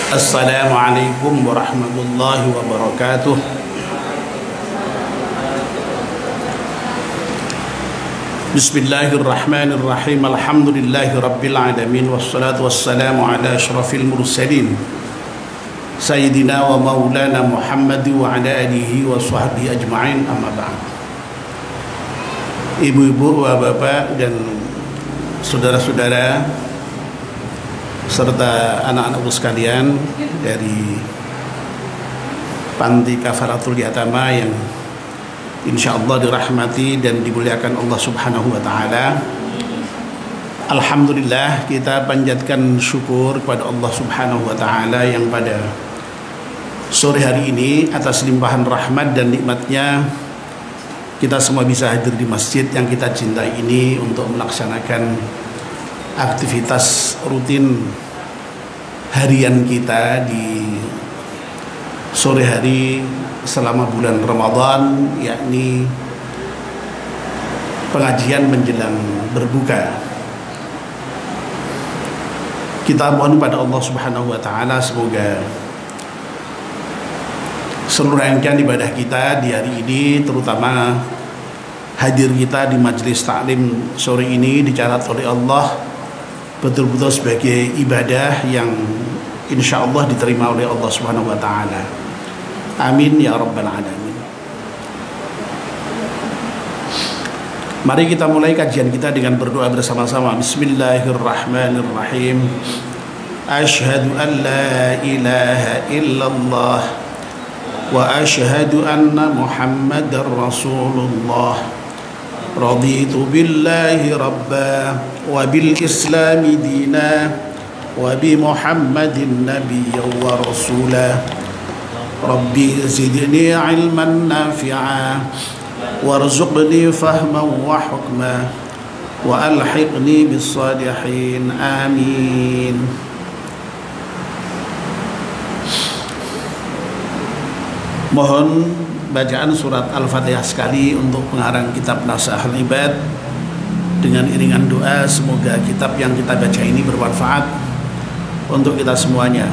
Assalamualaikum warahmatullahi wabarakatuh. Bismillahirrahmanirrahim. Alhamdulillahi rabbil alamin. Wassalatu wassalamu ala asyrafil mursalin Sayyidina wa maulana Muhammad wa ala alihi wa sahbihi ajma'in, amma ba'd. Ibu-ibu, bapak dan saudara-saudara serta anak-anakku sekalian dari Panti Kafaratul Yatama yang insyaallah dirahmati dan dimuliakan Allah Subhanahu wa taala. Alhamdulillah, kita panjatkan syukur kepada Allah Subhanahu wa taala yang pada sore hari ini atas limpahan rahmat dan nikmatnya kita semua bisa hadir di masjid yang kita cintai ini untuk melaksanakan aktivitas rutin harian kita di sore hari selama bulan Ramadan, yakni pengajian menjelang berbuka. Kita mohon pada Allah Subhanahu wa taala semoga seluruh rangkaian ibadah kita di hari ini, terutama hadir kita di majelis taklim sore ini, dicatat oleh Allah betul-betul sebagai ibadah yang insya Allah diterima oleh Allah Subhanahu wa taala. Amin ya rabbal alamin. Mari kita mulai kajian kita dengan berdoa bersama-sama. Bismillahirrahmanirrahim. Asyhadu an la ilaha illallah wa asyhadu anna Muhammadar Rasulullah. Raditu billahi rabba wa bil islami dina wa bi Muhammadin nabiyya wa rasula. Rabbi zidni ilman nafi'a warzuqni fahman wa hukma wa alhiqni bis salihin. Amin. Mohon bacaan surat Al-Fatihah sekali untuk pengarang kitab Nasahul Ibad dengan iringan doa, semoga kitab yang kita baca ini bermanfaat untuk kita semuanya.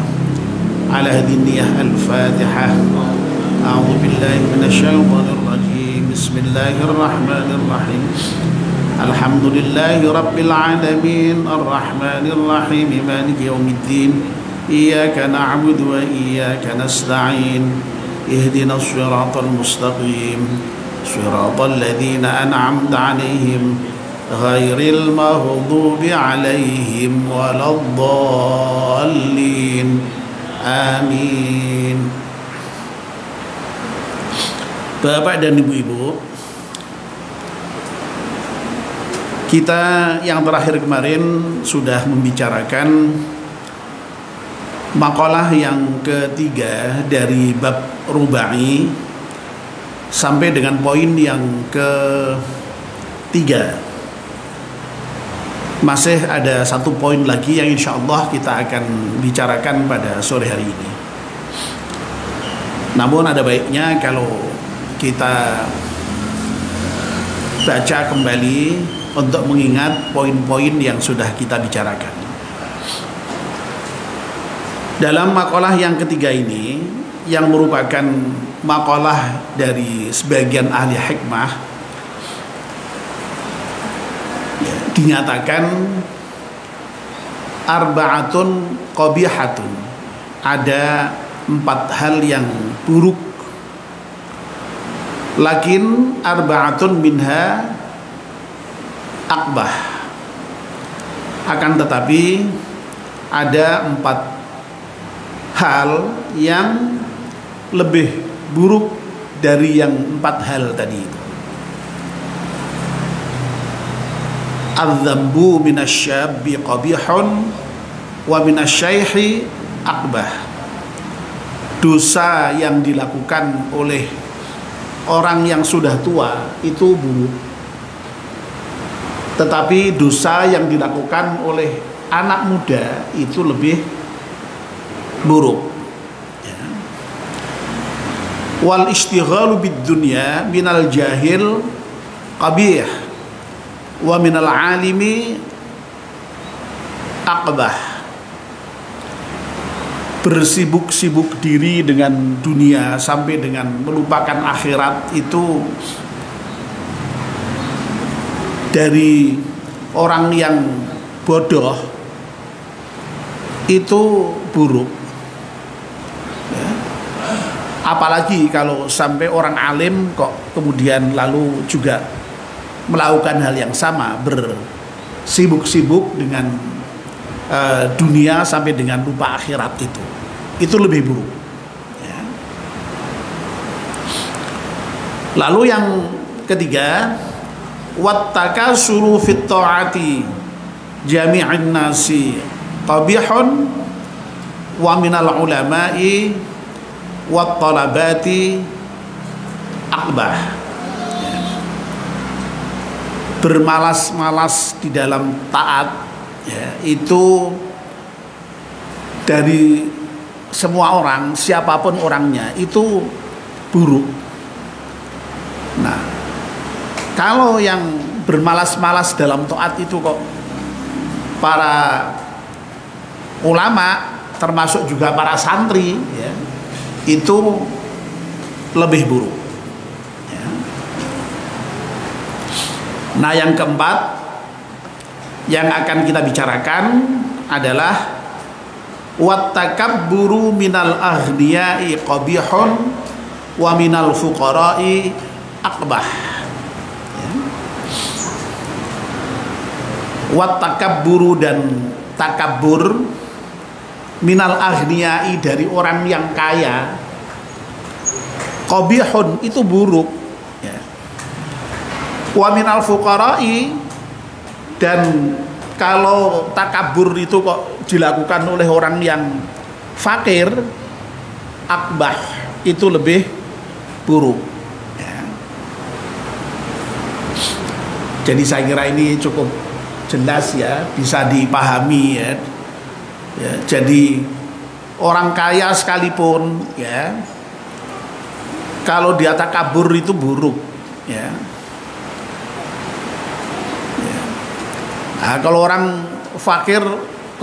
Ala hadiniyah Al-Fatihah. A'udzu billahi minasyaitonir rajim. Bismillahirrahmanirrahim. Alhamdulillahi rabbil alamin, arrahmanir rahim, maliki yaumiddin. Iyyaka na'budu wa iyyaka nasta'in. اهدنا الصراط المستقيم صراط الذين أنعمت عليهم غير المغضوب عليهم ولا الضالين. Amin. Bapak dan ibu-ibu, kita yang terakhir kemarin sudah membicarakan makalah yang ketiga dari bab rubai sampai dengan poin yang ketiga. Masih ada satu poin lagi yang insya Allah kita akan bicarakan pada sore hari ini. Namun ada baiknya kalau kita baca kembali untuk mengingat poin-poin yang sudah kita bicarakan. Dalam makalah yang ketiga ini, yang merupakan makalah dari sebagian ahli hikmah, dinyatakan arba'atun qabihatun, ada 4 hal yang buruk, lakin arba'atun minha akbah, akan tetapi ada 4 hal yang lebih buruk dari yang 4 hal tadi itu. Adz-dzambu minasyabbi qabihun wa minasyaikhi akbah. Dosa yang dilakukan oleh orang yang sudah tua itu buruk, tetapi dosa yang dilakukan oleh anak muda itu lebih buruk. Wal istighalu bid dunya minal jahil qabih wa minal alimi aqbah. bersibuk-sibuk diri dengan dunia sampai dengan melupakan akhirat itu dari orang yang bodoh itu buruk ya. Apalagi kalau sampai orang alim kok kemudian lalu juga melakukan hal yang sama, bersibuk-sibuk dengan dunia sampai dengan lupa akhirat, itu lebih buruk ya. Lalu yang ketiga, wattakasuru fit ta'ati jami'in nasi qabihun wa minal ulama'i wat talabati akbah. Bermalas-malas di dalam taat ya, itu dari semua orang, siapapun orangnya, itu buruk. Nah, kalau yang bermalas-malas dalam taat itu kok para ulama, termasuk juga para santri ya, itu lebih buruk ya. Nah, yang keempat yang akan kita bicarakan adalah wattakabburu minal aghniyai qabihun wa minal fuqara'i akbah ya. Wattakabburu dan takabur minal aghniyai dari orang yang kaya, qabihun itu buruk ya. Wa minal fuqara'i, dan kalau takabur itu kok dilakukan oleh orang yang fakir, akbah, itu lebih buruk ya. Jadi saya kira ini cukup jelas ya, bisa dipahami ya. Ya, jadi orang kaya sekalipun ya, kalau dia takabur itu buruk ya. Ya. Nah, kalau orang fakir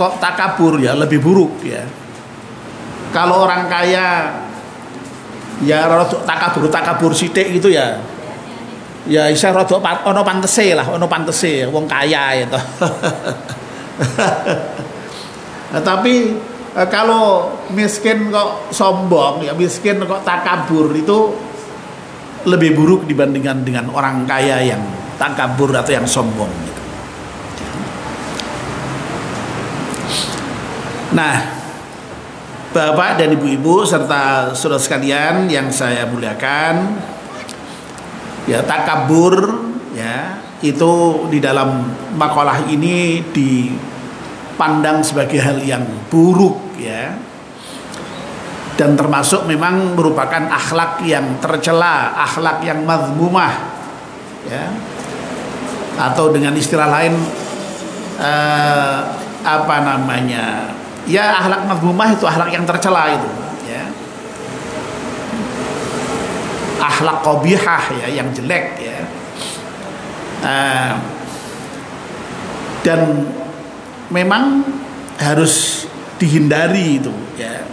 kok takabur ya lebih buruk ya. Kalau orang kaya ya rodok takabur sithik gitu ya. Ya isa rodok ono pantese lah, ono pantese wong kaya itu. Nah, tapi kalau miskin kok sombong ya, miskin kok takabur, itu lebih buruk dibandingkan dengan orang kaya yang takabur atau yang sombong gitu. Nah, Bapak dan Ibu-ibu serta saudara sekalian yang saya muliakan, ya takabur ya itu di dalam makalah ini dipandang sebagai hal yang buruk ya, dan termasuk memang merupakan akhlak yang tercela, akhlak yang mazmumah ya, atau dengan istilah lain apa namanya ya, akhlak mazmumah itu akhlak yang tercela itu ya, akhlak qabihah ya, yang jelek ya, dan memang harus dihindari itu ya.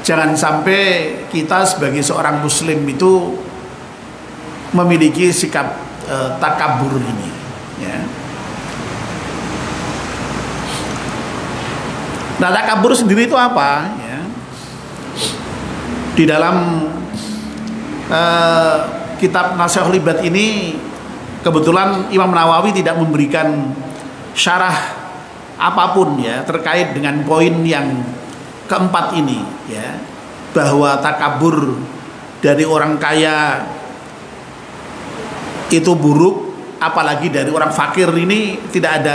Jangan sampai kita sebagai seorang muslim itu memiliki sikap takabur ini ya. Nah, takabur sendiri itu apa ya? Di dalam kitab Nasihatul Ibad ini kebetulan Imam Nawawi tidak memberikan syarah apapun ya terkait dengan poin yang keempat ini ya, bahwa takabur dari orang kaya itu buruk, apalagi dari orang fakir ini tidak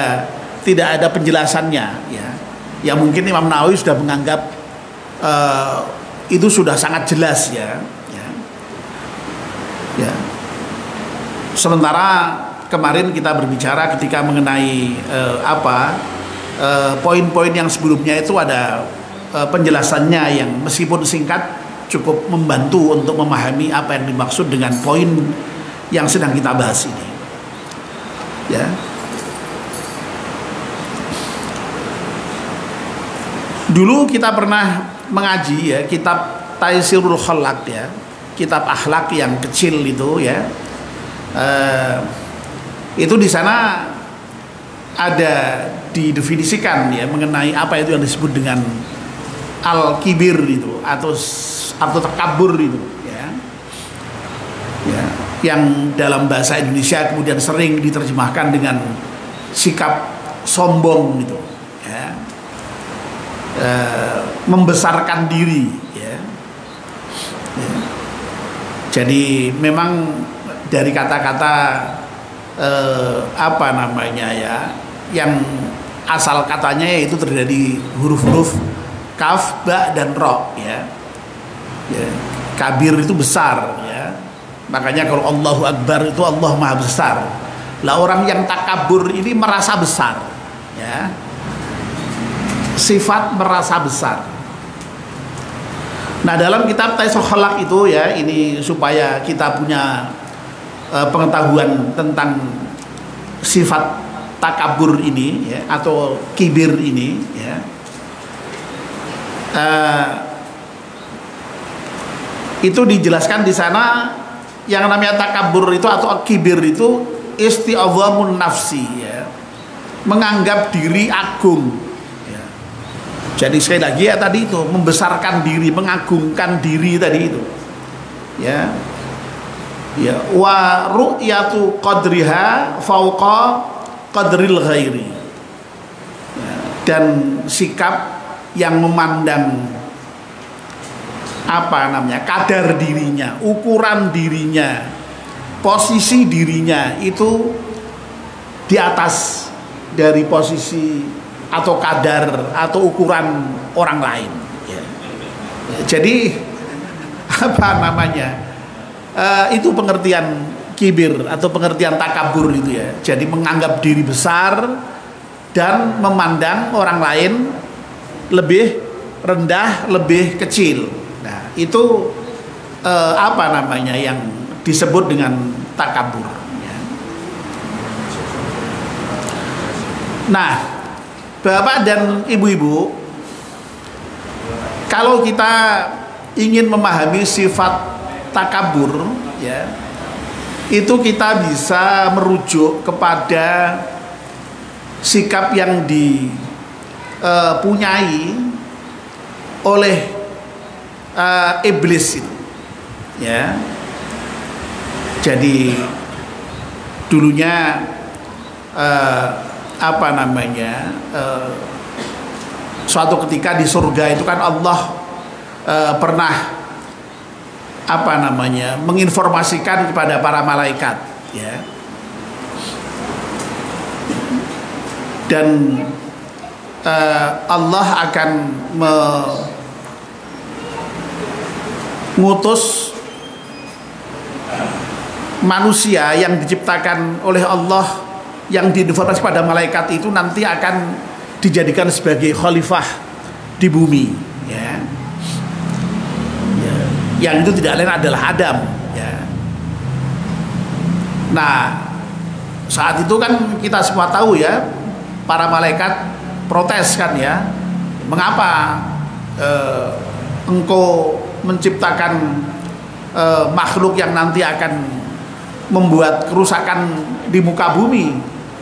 ada penjelasannya ya. Ya mungkin Imam Nawawi sudah menganggap itu sudah sangat jelas ya. Ya. Sementara kemarin kita berbicara ketika mengenai poin-poin yang sebelumnya itu ada penjelasannya yang meskipun singkat cukup membantu untuk memahami apa yang dimaksud dengan poin yang sedang kita bahas ini. Ya. Dulu kita pernah mengaji ya kitab Taisirul Khalaq ya, kitab akhlak yang kecil itu ya. Itu di sana ada didefinisikan ya mengenai apa itu yang disebut dengan al-kibir itu atau takabur itu ya. Ya, yang dalam bahasa Indonesia kemudian sering diterjemahkan dengan sikap sombong gitu ya. Membesarkan diri ya. Ya. Jadi memang dari kata-kata apa namanya ya, yang asal katanya yaitu terjadi huruf-huruf kaf, ba dan ro ya. Ya. Kabir itu besar ya. Makanya kalau Allahu Akbar itu Allah Maha Besar. Lah orang yang takabur ini merasa besar ya. Sifat merasa besar. Nah, dalam kitab Taisirul Khalaq itu ya, ini supaya kita punya pengetahuan tentang sifat takabur ini ya, atau kibir ini ya. Itu dijelaskan di sana yang namanya takabur itu atau kibir itu isti'adhamun nafsi ya. Menganggap diri agung. Jadi sekali lagi ya tadi itu membesarkan diri, mengagungkan diri tadi itu. Ya. Ya, wa ru'yatu qadriha fauqa qadril ghairi. Ya, dan sikap yang memandang apa namanya? Kadar dirinya, ukuran dirinya, posisi dirinya itu di atas dari posisi atau kadar atau ukuran orang lain ya. Jadi apa namanya itu pengertian kibir atau pengertian takabur itu ya. Jadi menganggap diri besar dan memandang orang lain lebih rendah, lebih kecil. Nah itu apa namanya yang disebut dengan takabur ya. Nah Bapak dan ibu-ibu, kalau kita ingin memahami sifat takabur ya, itu kita bisa merujuk kepada sikap yang dipunyai oleh iblis itu ya. Jadi dulunya apa namanya suatu ketika di surga itu kan Allah pernah apa namanya menginformasikan kepada para malaikat ya, dan Allah akan mengutus manusia yang diciptakan oleh Allah, yang diinformasi pada malaikat itu nanti akan dijadikan sebagai khalifah di bumi ya. Ya. Yang itu tidak lain adalah Adam ya. Nah saat itu kan kita semua tahu ya, para malaikat protes kan ya, mengapa engkau menciptakan makhluk yang nanti akan membuat kerusakan di muka bumi,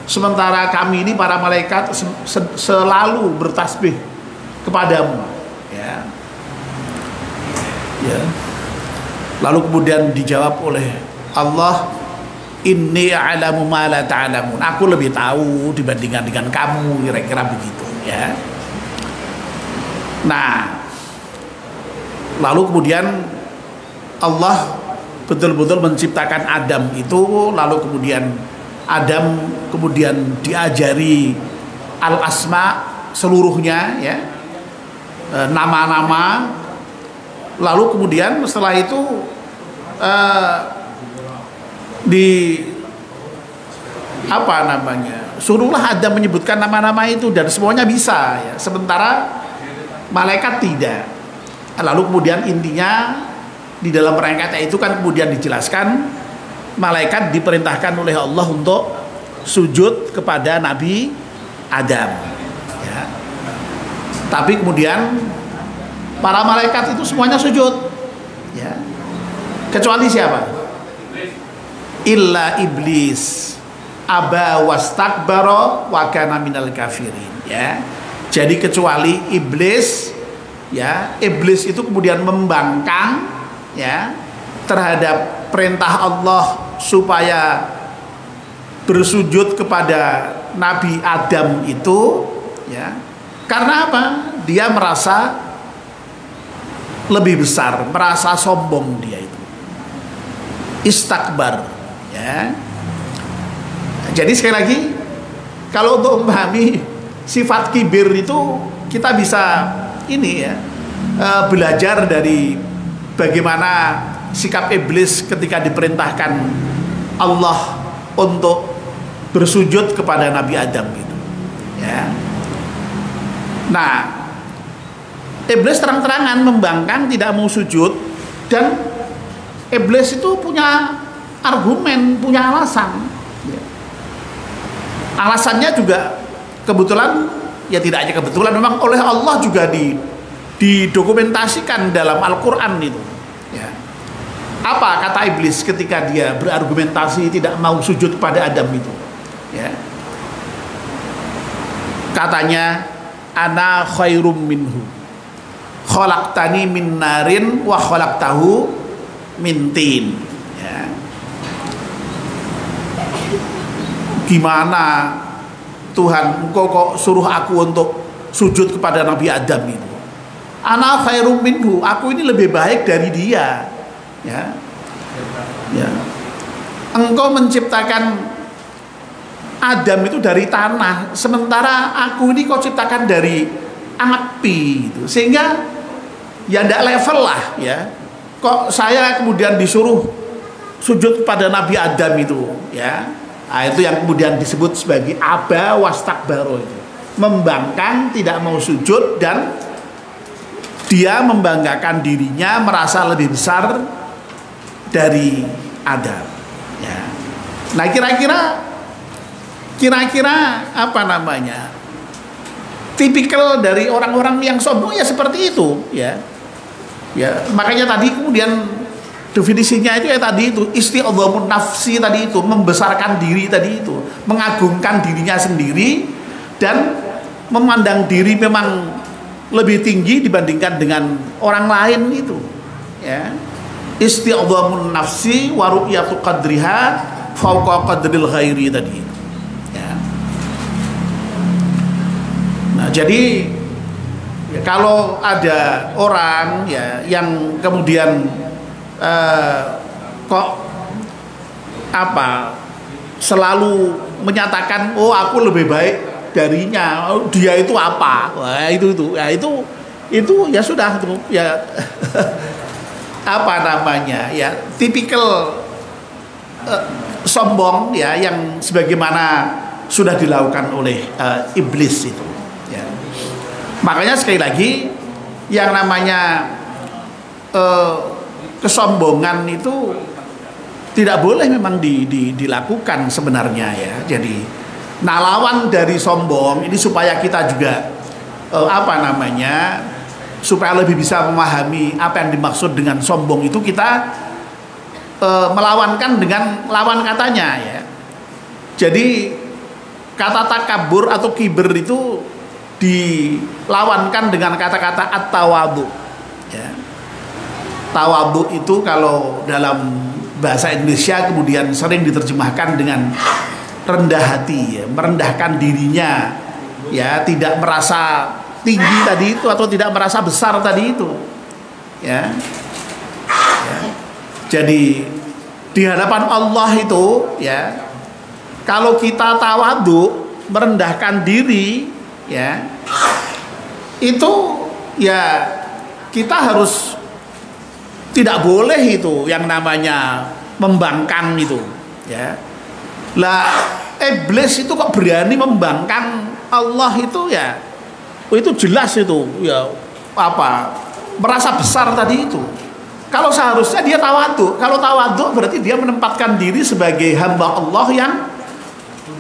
sementara kami ini para malaikat selalu bertasbih kepadamu ya. Ya. Lalu kemudian dijawab oleh Allah, inni a'lamu ma la ta'lamun, aku lebih tahu dibandingkan dengan kamu, kira-kira begitu ya. Nah lalu kemudian Allah betul-betul menciptakan Adam itu, lalu kemudian Adam kemudian diajari al-asma seluruhnya ya, nama-nama. Lalu kemudian setelah itu di apa namanya, suruhlah Adam menyebutkan nama-nama itu dan semuanya bisa ya, sementara malaikat tidak. Lalu kemudian intinya di dalam perangkat itu kan kemudian dijelaskan malaikat diperintahkan oleh Allah untuk sujud kepada Nabi Adam ya. Tapi kemudian para malaikat itu semuanya sujud, ya. Kecuali siapa? Illa iblis aba wastakbara wa kana minal kafirin, ya. Jadi kecuali iblis, ya. Iblis itu kemudian membangkang, ya, terhadap perintah Allah supaya bersujud kepada Nabi Adam itu, ya. Karena apa? Dia merasa lebih besar, merasa sombong dia itu. Istakbar, ya. Jadi sekali lagi, kalau untuk memahami sifat kibir itu kita bisa ini, ya, belajar dari bagaimana sikap iblis ketika diperintahkan Allah untuk bersujud kepada Nabi Adam gitu, ya. Nah, iblis terang-terangan membangkang tidak mau sujud, dan iblis itu punya argumen, punya alasan, ya. Alasannya juga kebetulan, ya tidak hanya kebetulan, memang oleh Allah juga didokumentasikan dalam Al-Quran itu, ya. Apa kata iblis ketika dia berargumentasi tidak mau sujud pada Adam itu, ya. Katanya, ana khairum minhu khalaqtani min narin wa khalaqtahu min tin, ya. Gimana Tuhan, engkau kok suruh aku untuk sujud kepada Nabi Adam itu? Ana khairum minhu, aku ini lebih baik dari dia, ya. Ya. Engkau menciptakan Adam itu dari tanah, sementara aku ini kau ciptakan dari api itu. Sehingga ya ndak level lah, ya. Kok saya kemudian disuruh sujud pada Nabi Adam itu, ya. Nah, itu yang kemudian disebut sebagai aba wastakbaro itu. Membangkang, tidak mau sujud, dan dia membanggakan dirinya, merasa lebih besar dari Adam, ya. Nah, kira-kira apa namanya, tipikal dari orang-orang yang sombong ya seperti itu, ya. Ya, makanya tadi kemudian definisinya itu ya tadi itu isti'dhamun nafsi tadi itu, membesarkan diri tadi itu, mengagungkan dirinya sendiri dan memandang diri memang lebih tinggi dibandingkan dengan orang lain itu, ya. Isti'dhamun nafsi wa ru'yatu qadriha fauqa qadril ghairi tadi, ya. Nah, jadi ya, kalau ada orang, ya, yang kemudian kok apa selalu menyatakan, oh aku lebih baik darinya, oh, dia itu apa, wah itu ya itu ya sudah tuh, ya. Apa namanya, ya tipikal sombong, ya, yang sebagaimana sudah dilakukan oleh iblis itu, ya. Makanya sekali lagi yang namanya kesombongan itu tidak boleh memang dilakukan sebenarnya, ya. Jadi nah, lawan dari sombong ini supaya kita juga apa namanya, supaya lebih bisa memahami apa yang dimaksud dengan sombong itu, kita melawankan dengan lawan katanya, ya. Jadi kata takabur atau kiber itu dilawankan dengan kata-kata at-tawadhu, ya. Tawadhu itu kalau dalam bahasa Indonesia kemudian sering diterjemahkan dengan rendah hati, ya, merendahkan dirinya, ya, tidak merasa tinggi tadi itu atau tidak merasa besar tadi itu, ya. Ya. Jadi di hadapan Allah itu, ya, kalau kita tawadhu, merendahkan diri, ya, itu ya kita harus tidak boleh itu yang namanya membangkang itu, ya. Lah iblis itu kok berani membangkang Allah itu, ya. Itu jelas itu, ya, apa, merasa besar tadi itu. Kalau seharusnya dia tawadhu. Kalau tawadhu berarti dia menempatkan diri sebagai hamba Allah yang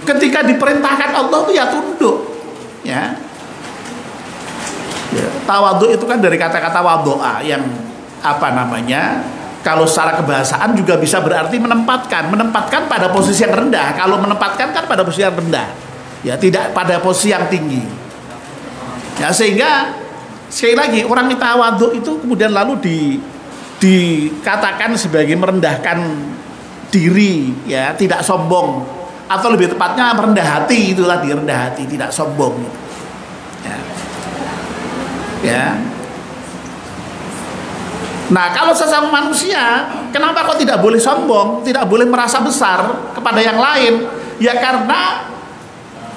ketika diperintahkan Allah itu ya tunduk, ya. Tawadhu itu kan dari kata-kata wadoa yang apa namanya? Kalau secara kebahasaan juga bisa berarti menempatkan pada posisi yang rendah. Kalau menempatkan kan pada posisi yang rendah, ya tidak pada posisi yang tinggi. Ya sehingga sekali lagi orang yang tawadhu itu kemudian lalu dikatakan sebagai merendahkan diri, ya tidak sombong, atau lebih tepatnya merendah hati, itulah di rendah hati, tidak sombong. Ya. Nah, kalau sesama manusia, kenapa kok tidak boleh sombong, tidak boleh merasa besar kepada yang lain? Ya karena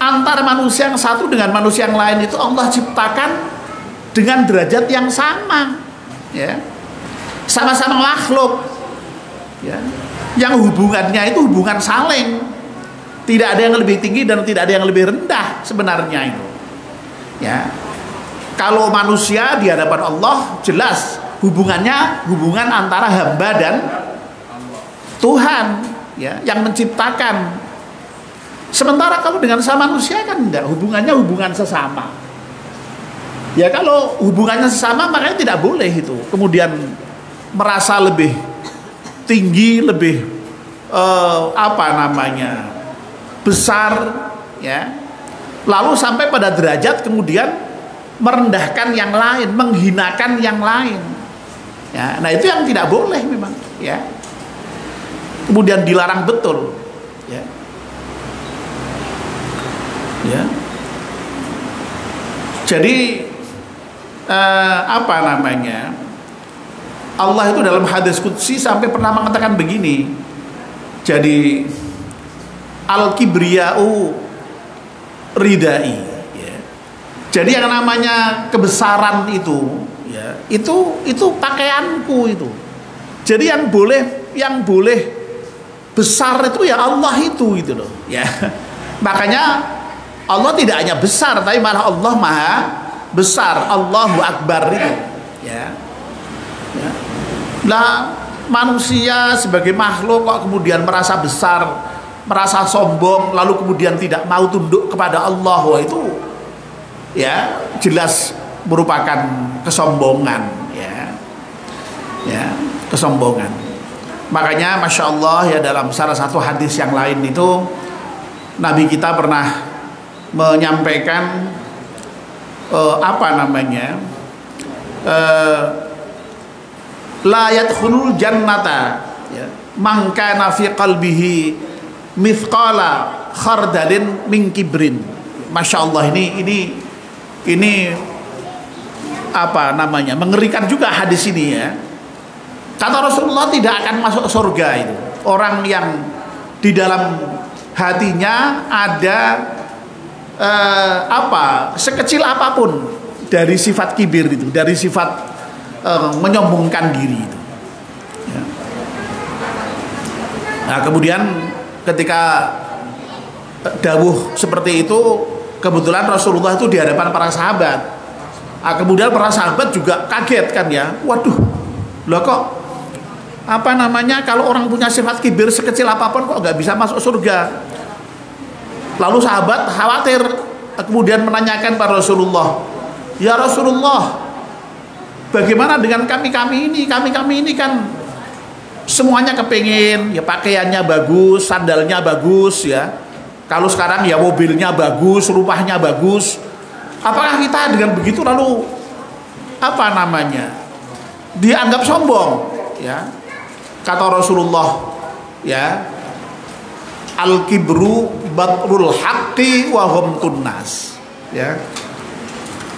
antara manusia yang satu dengan manusia yang lain itu Allah ciptakan dengan derajat yang sama, ya. Sama-sama makhluk, ya. Yang hubungannya itu hubungan saling. Tidak ada yang lebih tinggi dan tidak ada yang lebih rendah sebenarnya itu. Ya. Kalau manusia di hadapan Allah jelas hubungannya hubungan antara hamba dan Tuhan, ya, yang menciptakan. Sementara kalau dengan sama manusia kan enggak, hubungannya hubungan sesama. Ya kalau hubungannya sesama makanya tidak boleh itu kemudian merasa lebih tinggi, lebih besar, ya. Lalu sampai pada derajat kemudian merendahkan yang lain, menghinakan yang lain. Ya, nah itu yang tidak boleh memang, ya. Kemudian dilarang betul, ya. Ya. Jadi Allah itu dalam hadis qudsi sampai pernah mengatakan begini. Jadi al-kibriya'u ridai. Jadi yang namanya kebesaran itu, ya, itu pakaianku itu. Jadi yang boleh besar itu ya Allah itu gitu loh, ya. Makanya Allah tidak hanya besar, tapi malah Allah maha besar, Allahu Akbar itu, ya. Ya. Nah, manusia sebagai makhluk kok kemudian merasa besar, merasa sombong, lalu kemudian tidak mau tunduk kepada Allah, wah itu ya jelas merupakan kesombongan, ya, ya kesombongan. Makanya masya Allah ya dalam salah satu hadis yang lain itu Nabi kita pernah menyampaikan la yadkhulul jannata, ya, man kana fi qalbihi mithqala khardalin min kibrin. Masya Allah ini mengerikan juga hadis ini, ya. Kata Rasulullah tidak akan masuk surga itu orang yang di dalam hatinya ada sekecil apapun dari sifat kibir itu, dari sifat menyombongkan diri itu, ya. Nah kemudian ketika dawuh seperti itu, kebetulan Rasulullah itu di hadapan para sahabat. Nah, kemudian para sahabat juga kaget kan, ya. Waduh, loh kok kalau orang punya sifat kibir sekecil apapun kok nggak bisa masuk surga. Lalu sahabat khawatir, kemudian menanyakan pada Rasulullah, ya Rasulullah, bagaimana dengan kami ini kan semuanya kepingin, ya pakaiannya bagus, sandalnya bagus, ya. Kalau sekarang ya mobilnya bagus, rumahnya bagus. Apakah kita dengan begitu lalu dianggap sombong, ya? Kata Rasulullah, ya, al-kibru batrul haqqi wa ghamtun nas, ya.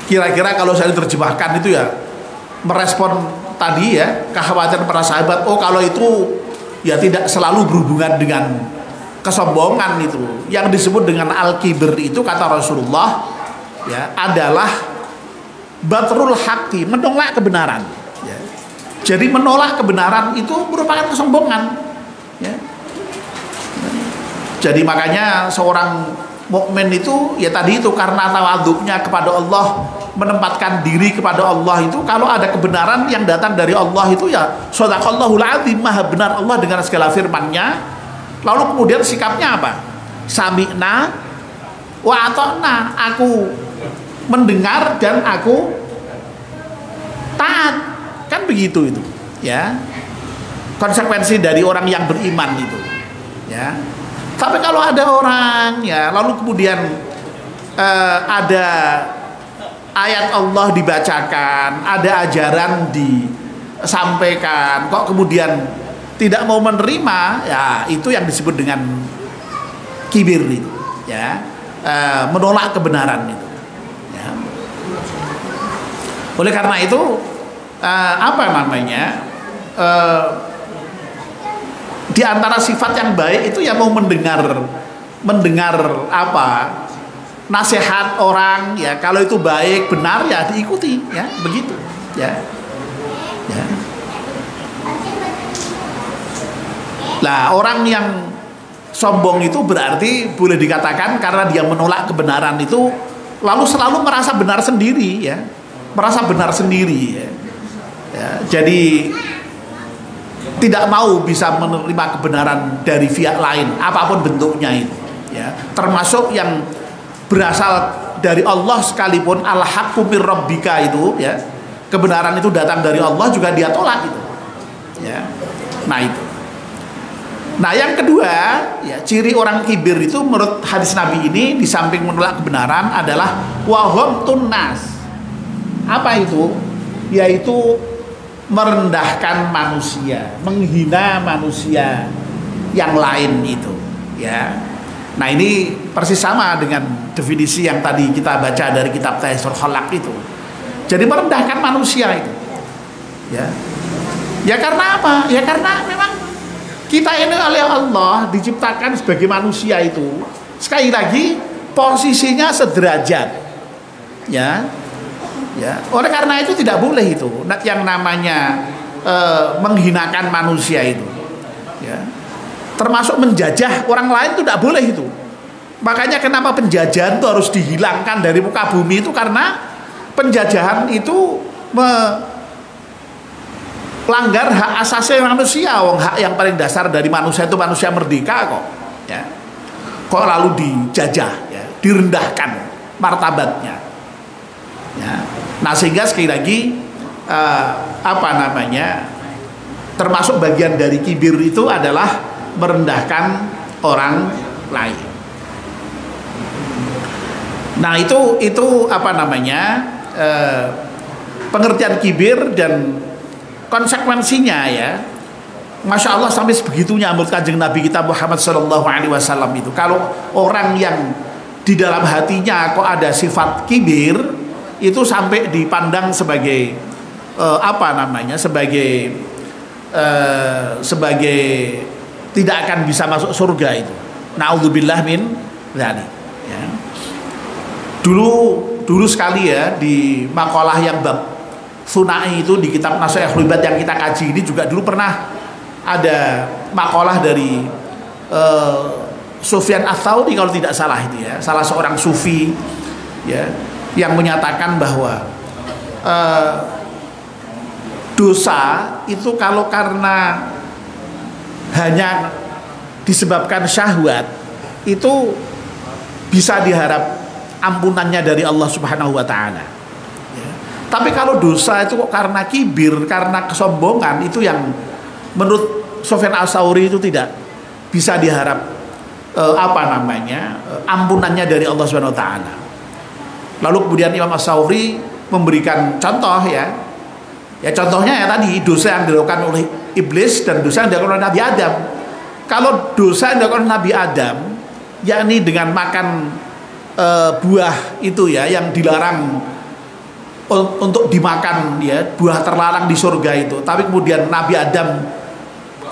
Kira-kira kalau saya terjemahkan itu ya merespon tadi, ya, kekhawatiran para sahabat. Oh kalau itu ya tidak selalu berhubungan dengan kesombongan itu. Yang disebut dengan al-kibr itu kata Rasulullah, ya, adalah batrul haqqi, menolak kebenaran, ya. Jadi menolak kebenaran itu merupakan kesombongan, ya. Jadi makanya seorang mukmin itu ya tadi itu karena tawadhunya kepada Allah, menempatkan diri kepada Allah itu, kalau ada kebenaran yang datang dari Allah itu ya shadaqallahul azim, maha benar Allah dengan segala firman-Nya. Lalu kemudian sikapnya apa? Sami'na wa ata'na, aku mendengar dan aku taat, kan begitu itu, ya. Konsekuensi dari orang yang beriman itu, ya. Tapi kalau ada orang, ya, lalu kemudian ada ayat Allah dibacakan, ada ajaran disampaikan, kok kemudian tidak mau menerima, ya itu yang disebut dengan kibir itu, ya, menolak kebenaran itu, ya. Oleh karena itu apa namanya, di antara sifat yang baik itu ya mau mendengar apa nasihat orang, ya, kalau itu baik benar ya diikuti, ya, begitu, ya, ya. Lah orang yang sombong itu berarti boleh dikatakan karena dia menolak kebenaran itu lalu selalu merasa benar sendiri, ya, merasa benar sendiri, ya. Ya, jadi tidak mau bisa menerima kebenaran dari pihak lain apapun bentuknya itu, ya, termasuk yang berasal dari Allah sekalipun, al-haqqu mir rabbika itu, ya, kebenaran itu datang dari Allah juga dia tolak itu, ya. Nah itu. Nah yang kedua, ya, ciri orang kibir itu menurut hadis Nabi ini di samping menolak kebenaran adalah wahum tunnas. Apa itu? Yaitu merendahkan manusia, menghina manusia yang lain itu, ya. Nah ini persis sama dengan definisi yang tadi kita baca dari kitab Taisir Khalaq itu. Jadi merendahkan manusia itu, ya. Ya karena apa? Ya karena memang kita ini oleh Allah diciptakan sebagai manusia itu, sekali lagi posisinya sederajat, ya. Ya, oleh karena itu tidak boleh itu yang namanya menghinakan manusia itu, ya. Termasuk menjajah orang lain itu tidak boleh itu. Makanya kenapa penjajahan itu harus dihilangkan dari muka bumi itu, karena penjajahan itu melanggar hak asasi manusia. Wong hak yang paling dasar dari manusia itu manusia merdeka kok, ya. Kok lalu dijajah, ya, direndahkan martabatnya, ya. Nah sehingga sekali lagi apa namanya, termasuk bagian dari kibir itu adalah merendahkan orang lain. Nah itu apa namanya, pengertian kibir dan konsekuensinya, ya. Masya Allah sampai sebegitunya menurut kanjeng Nabi kita Muhammad SAW itu, kalau orang yang di dalam hatinya kok ada sifat kibir itu sampai dipandang sebagai apa namanya, sebagai tidak akan bisa masuk surga itu. Na'udzubillah min dzalik, ya. Dulu sekali, ya, di makalah yang bab Sunai itu di kitab Nasihatul Ibad yang kita kaji ini juga dulu pernah ada makalah dari Sufyan Ats-Tsauri kalau tidak salah itu, ya, salah seorang sufi, ya, yang menyatakan bahwa dosa itu kalau karena hanya disebabkan syahwat itu bisa diharap ampunannya dari Allah Subhanahu wa taala, ya. Tapi kalau dosa itu kok karena kibir, karena kesombongan, itu yang menurut Sufyan Ats-Tsauri itu tidak bisa diharap apa namanya, ampunannya dari Allah Subhanahu wa taala. Lalu kemudian Imam Ats-Tsauri memberikan contoh, ya. Ya contohnya ya tadi dosa yang dilakukan oleh iblis dan dosa yang dilakukan oleh Nabi Adam. Kalau dosa yang dilakukan oleh Nabi Adam, yakni dengan makan buah itu, ya, yang dilarang untuk dimakan, ya, buah terlarang di surga itu. Tapi kemudian Nabi Adam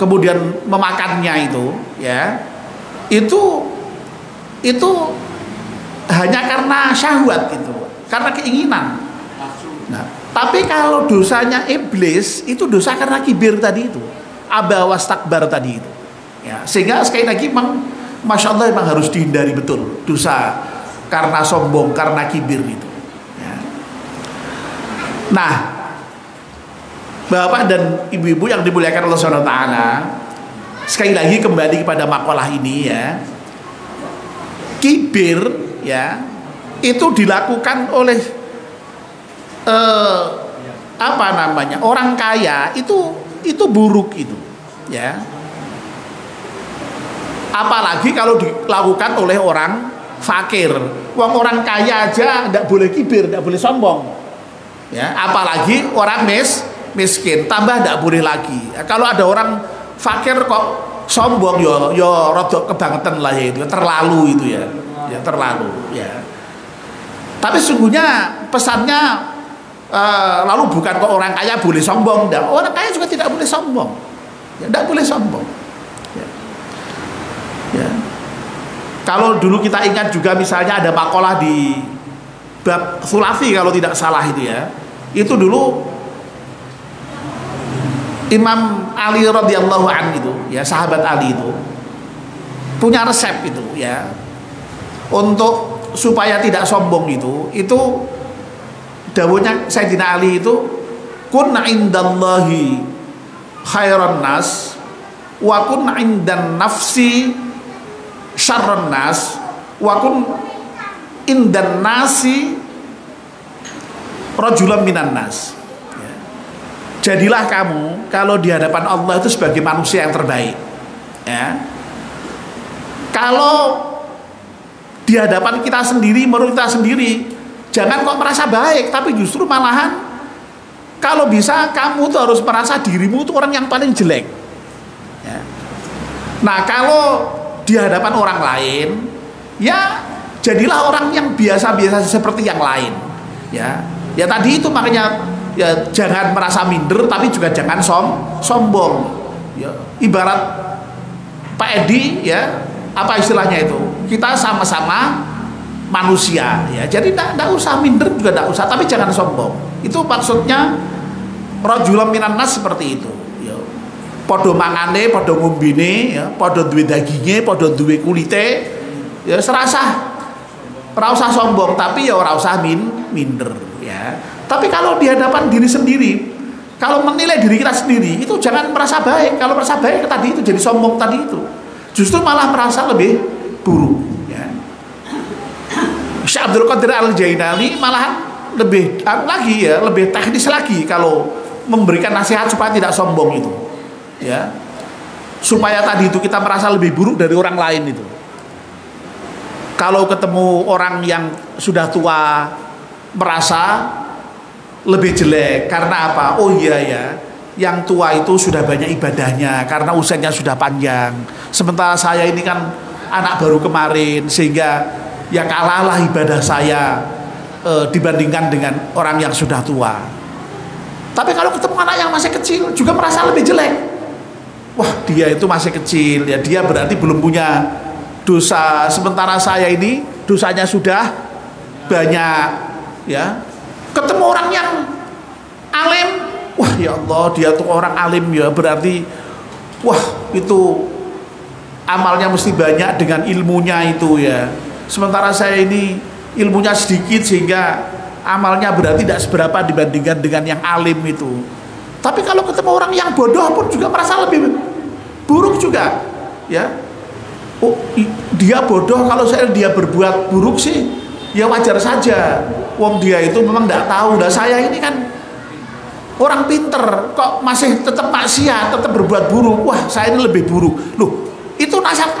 kemudian memakannya itu, ya. Itu hanya karena syahwat itu, karena keinginan. Nah, tapi kalau dosanya iblis itu dosa karena kibir tadi itu, aba wastakbar tadi itu, ya. Sehingga sekali lagi memang Masya Allah memang harus dihindari betul dosa karena sombong, karena kibir itu, ya. Nah, Bapak dan Ibu-ibu yang dimuliakan Allah Subhanahu wa taala, sekali lagi kembali kepada makalah ini, ya. Kibir, ya, itu dilakukan oleh apa namanya, orang kaya itu buruk itu, ya. Apalagi kalau dilakukan oleh orang fakir. Wong orang kaya aja tidak boleh kibir, tidak boleh sombong, ya. Apalagi orang miskin, tambah tidak boleh lagi. Kalau ada orang fakir kok sombong, yo rodok kebangetan lah ya, itu terlalu itu ya, terlalu ya. Tapi sungguhnya pesannya lalu bukan kok orang kaya boleh sombong, dan orang kaya juga tidak boleh sombong, ya, tidak boleh sombong. Ya. Ya. Kalau dulu kita ingat juga misalnya ada makalah di bab Thulathi kalau tidak salah itu ya, itu dulu Imam Ali radhiyallahu anhu itu, ya sahabat Ali itu punya resep itu ya untuk supaya tidak sombong itu dawuhnya Sayyidina Ali itu, kun indallahi khairan nas wa kun indan nafsi syarran nas wa kun indan nasi rajulan minan nas. Ya. Jadilah kamu kalau di hadapan Allah itu sebagai manusia yang terbaik, ya. Kalau di hadapan kita sendiri, menurut kita sendiri, jangan kok merasa baik, tapi justru malahan kalau bisa kamu tuh harus merasa dirimu itu orang yang paling jelek, ya. Nah kalau di hadapan orang lain, ya jadilah orang yang biasa-biasa seperti yang lain, ya. Ya tadi itu makanya ya jangan merasa minder, tapi juga jangan sombong. Ya, ibarat Pak Edi, ya apa istilahnya itu? Kita sama-sama manusia, ya. Jadi tidak usah minder juga tidak usah, tapi jangan sombong. Itu maksudnya rajulan minan nas seperti itu. Ya. Podo mangane, podo ngombine, ya, podo duwe daginge, podo duwe kulite, ya serasa ora usah sombong, tapi ya ora usah minder, ya. Tapi kalau di hadapan diri sendiri, kalau menilai diri kita sendiri, itu jangan merasa baik. Kalau merasa baik tadi itu jadi sombong tadi itu. Justru malah merasa lebih buruk, ya. Syekh Abdul Qadir Al-Jailani malahan lebih lagi ya, lebih teknis lagi kalau memberikan nasihat supaya tidak sombong itu, ya. Supaya tadi itu kita merasa lebih buruk dari orang lain itu. Kalau ketemu orang yang sudah tua merasa lebih jelek karena apa? Oh iya ya, yang tua itu sudah banyak ibadahnya karena usianya sudah panjang. Sementara saya ini kan anak baru kemarin, sehingga ya kalahlah ibadah saya dibandingkan dengan orang yang sudah tua. Tapi kalau ketemu anak yang masih kecil juga merasa lebih jelek. Wah, dia itu masih kecil, ya dia berarti belum punya dosa. Sementara saya ini dosanya sudah banyak, ya. Ketemu orang yang alim, wah ya Allah dia tuh orang alim ya, berarti wah itu amalnya mesti banyak dengan ilmunya itu ya. Sementara saya ini ilmunya sedikit sehingga amalnya berarti tidak seberapa dibandingkan dengan yang alim itu. Tapi kalau ketemu orang yang bodoh pun juga merasa lebih buruk juga, ya. Oh dia bodoh, kalau dia berbuat buruk sih ya wajar saja. Wong dia itu memang tidak tahu. Nah saya ini kan orang pinter kok masih tetap maksiat, tetap berbuat buruk. Wah saya ini lebih buruk. Loh, itu nasihat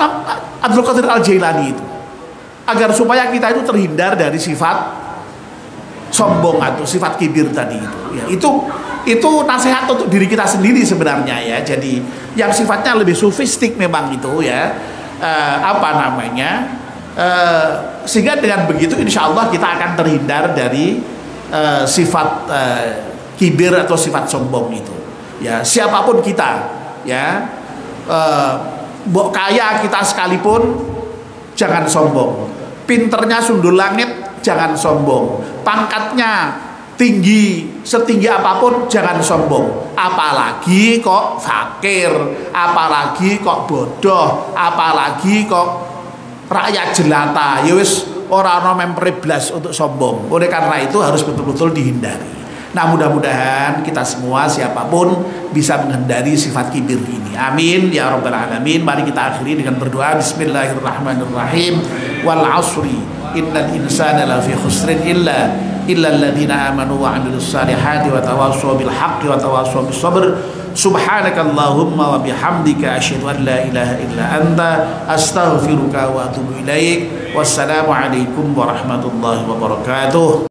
Abdul Qadir Al-Jailani itu, agar supaya kita itu terhindar dari sifat sombong atau sifat kibir tadi itu. Ya, itu nasihat untuk diri kita sendiri sebenarnya ya. Jadi yang sifatnya lebih sofistik memang itu ya. Sehingga dengan begitu insya Allah kita akan terhindar dari sifat kibir atau sifat sombong itu. Ya siapapun kita, ya mbok kaya kita sekalipun jangan sombong. Pinternya sundul langit jangan sombong. Pangkatnya tinggi setinggi apapun jangan sombong. Apalagi kok fakir, apalagi kok bodoh, apalagi kok rakyat jelata. Ya wis ora ana mempere blas untuk sombong. Oleh karena itu harus betul-betul dihindari. Nah mudah-mudahan kita semua siapapun bisa menghindari sifat kibir ini. Amin ya rabbal alamin. Mari kita akhiri dengan berdoa. Bismillahirrahmanirrahim. Wal asri innal insana lafi khusrin illa illal ladzina amanu wa 'amilus solihati wa tawassaw bil haqqi wa tawassaw bis sabr. Subhanakallahumma wa bihamdika asyhadu an la ilaha illa anta astaghfiruka wa atubu ilaik. Wassalamu alaikum warahmatullahi wabarakatuh.